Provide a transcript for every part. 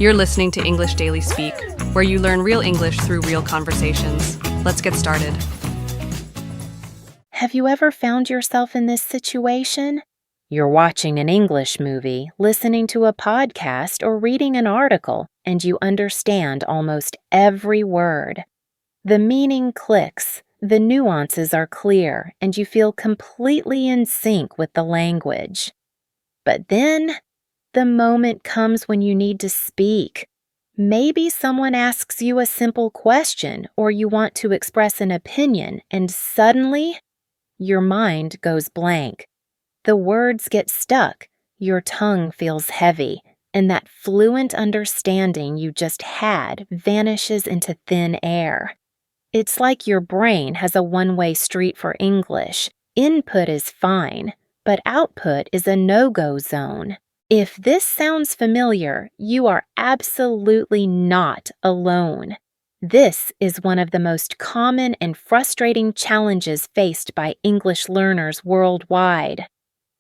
You're listening to English Daily Speak, where you learn real English through real conversations. Let's get started. Have you ever found yourself in this situation? You're watching an English movie, listening to a podcast, or reading an article, and you understand almost every word. The meaning clicks, the nuances are clear, and you feel completely in sync with the language. But then, the moment comes when you need to speak. Maybe someone asks you a simple question, or you want to express an opinion, and suddenly, your mind goes blank. The words get stuck, your tongue feels heavy, and that fluent understanding you just had vanishes into thin air. It's like your brain has a one-way street for English. Input is fine, but output is a no-go zone. If this sounds familiar, you are absolutely not alone. This is one of the most common and frustrating challenges faced by English learners worldwide.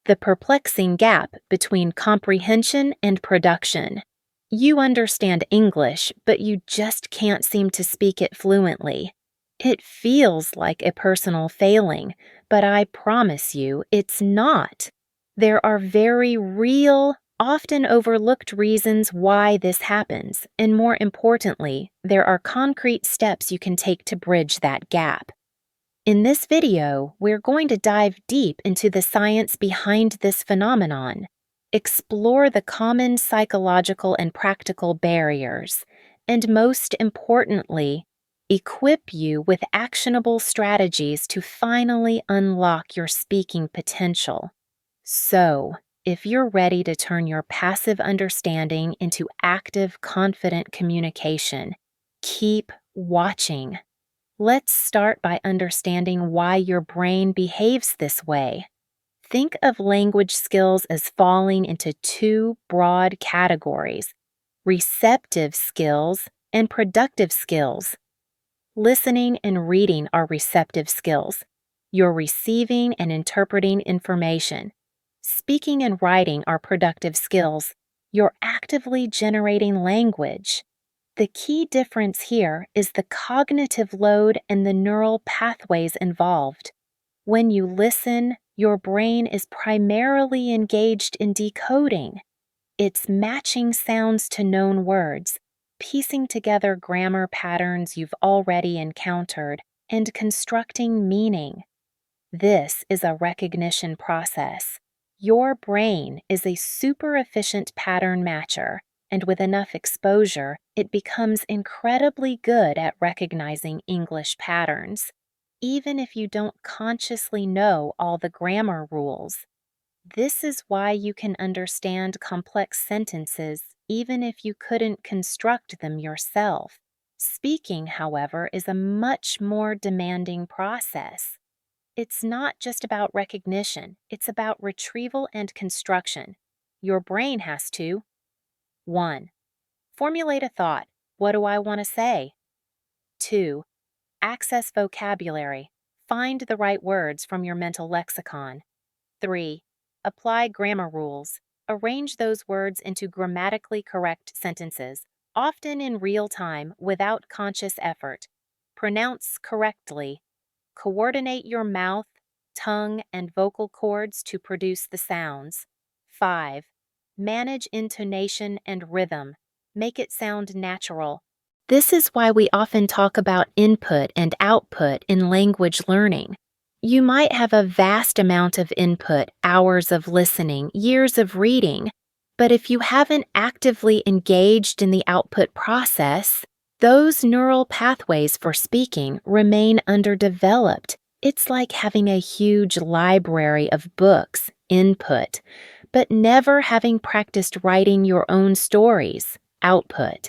The perplexing gap between comprehension and production. You understand English, but you just can't seem to speak it fluently. It feels like a personal failing, but I promise you it's not. There are very real, often overlooked reasons why this happens, and more importantly, there are concrete steps you can take to bridge that gap. In this video, we're going to dive deep into the science behind this phenomenon, explore the common psychological and practical barriers, and most importantly, equip you with actionable strategies to finally unlock your speaking potential. So, if you're ready to turn your passive understanding into active, confident communication, keep watching. Let's start by understanding why your brain behaves this way. Think of language skills as falling into two broad categories: receptive skills and productive skills. Listening and reading are receptive skills. You're receiving and interpreting information. Speaking and writing are productive skills. You're actively generating language. The key difference here is the cognitive load and the neural pathways involved. When you listen, your brain is primarily engaged in decoding. It's matching sounds to known words, piecing together grammar patterns you've already encountered, and constructing meaning. This is a recognition process. Your brain is a super efficient pattern matcher, and with enough exposure, it becomes incredibly good at recognizing English patterns, even if you don't consciously know all the grammar rules. This is why you can understand complex sentences even if you couldn't construct them yourself. Speaking, however, is a much more demanding process. It's not just about recognition, it's about retrieval and construction. Your brain has to 1. Formulate a thought. What do I want to say? 2. Access vocabulary. Find the right words from your mental lexicon. 3. Apply grammar rules. Arrange those words into grammatically correct sentences, often in real time without conscious effort. Pronounce correctly. Coordinate your mouth, tongue, and vocal cords to produce the sounds. 5. Manage intonation and rhythm. Make it sound natural. This is why we often talk about input and output in language learning. You might have a vast amount of input, hours of listening, years of reading, but if you haven't actively engaged in the output process, those neural pathways for speaking remain underdeveloped. It's like having a huge library of books, input, but never having practiced writing your own stories, output.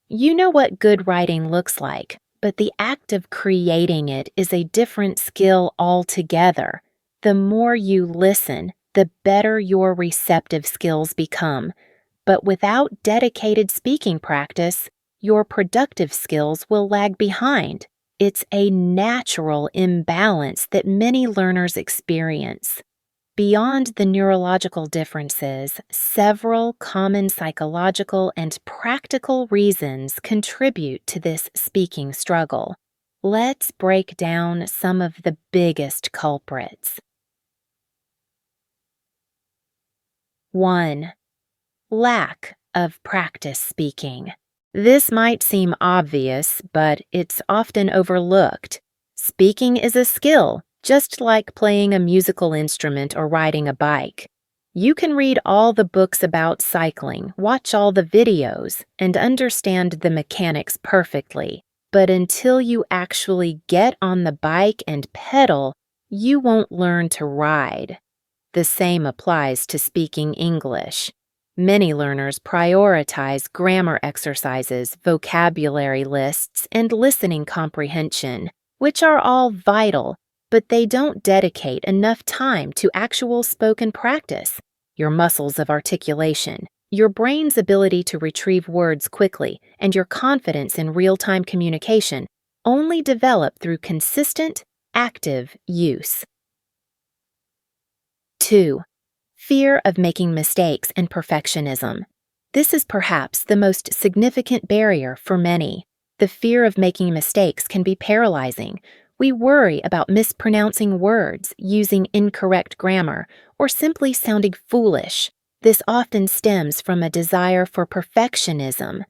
You know what good writing looks like, but the act of creating it is a different skill altogether. The more you listen, the better your receptive skills become. But without dedicated speaking practice, your productive skills will lag behind. It's a natural imbalance that many learners experience. Beyond the neurological differences, several common psychological and practical reasons contribute to this speaking struggle. Let's break down some of the biggest culprits. 1. Lack of practice speaking. This might seem obvious, but it's often overlooked. Speaking is a skill, just like playing a musical instrument or riding a bike. You can read all the books about cycling, watch all the videos, and understand the mechanics perfectly. But until you actually get on the bike and pedal, you won't learn to ride. The same applies to speaking English. Many learners prioritize grammar exercises, vocabulary lists, and listening comprehension, which are all vital, but they don't dedicate enough time to actual spoken practice. Your muscles of articulation, your brain's ability to retrieve words quickly, and your confidence in real-time communication only develop through consistent, active use. 2. Fear of making mistakes and perfectionism. This is perhaps the most significant barrier for many. The fear of making mistakes can be paralyzing. We worry about mispronouncing words, using incorrect grammar, or simply sounding foolish. This often stems from a desire for perfectionism.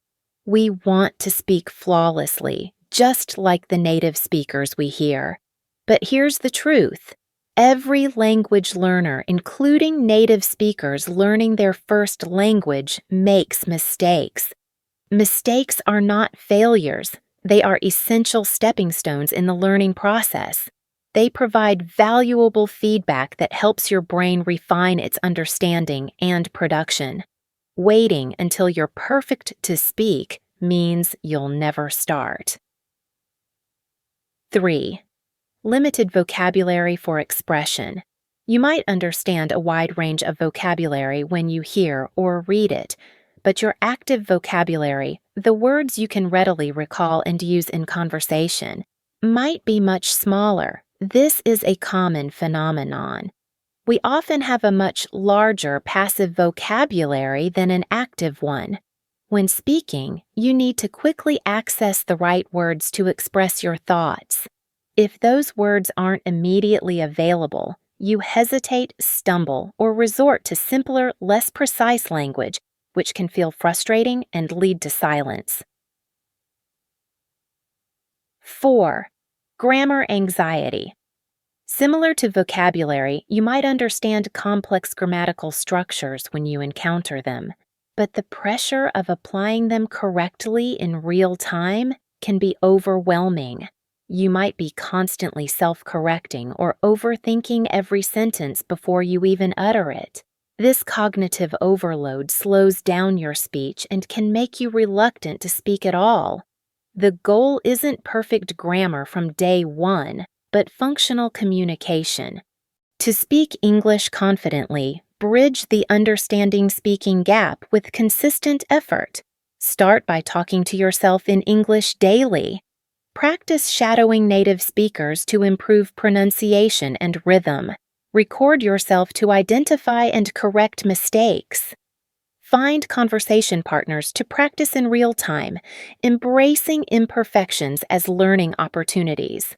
We want to speak flawlessly, just like the native speakers we hear. But here's the truth. Every language learner, including native speakers learning their first language, makes mistakes. Mistakes are not failures. They are essential stepping stones in the learning process. They provide valuable feedback that helps your brain refine its understanding and production. Waiting until you're perfect to speak means you'll never start. 3. Limited vocabulary for expression. You might understand a wide range of vocabulary when you hear or read it, but your active vocabulary, the words you can readily recall and use in conversation, might be much smaller. This is a common phenomenon. We often have a much larger passive vocabulary than an active one. When speaking, you need to quickly access the right words to express your thoughts. If those words aren't immediately available, you hesitate, stumble, or resort to simpler, less precise language, which can feel frustrating and lead to silence. 4. Grammar anxiety. Similar to vocabulary, you might understand complex grammatical structures when you encounter them, but the pressure of applying them correctly in real time can be overwhelming. You might be constantly self-correcting or overthinking every sentence before you even utter it. This cognitive overload slows down your speech and can make you reluctant to speak at all. The goal isn't perfect grammar from day one, but functional communication. To speak English confidently, bridge the understanding-speaking gap with consistent effort. Start by talking to yourself in English daily. Practice shadowing native speakers to improve pronunciation and rhythm. Record yourself to identify and correct mistakes. Find conversation partners to practice in real time, embracing imperfections as learning opportunities.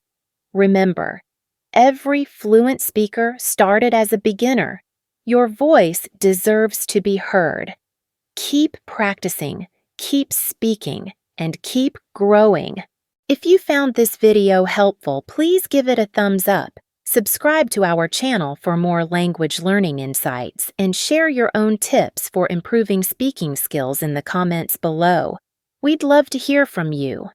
Remember, every fluent speaker started as a beginner. Your voice deserves to be heard. Keep practicing, keep speaking, and keep growing. If you found this video helpful, please give it a thumbs up. Subscribe to our channel for more language learning insights and share your own tips for improving speaking skills in the comments below. We'd love to hear from you.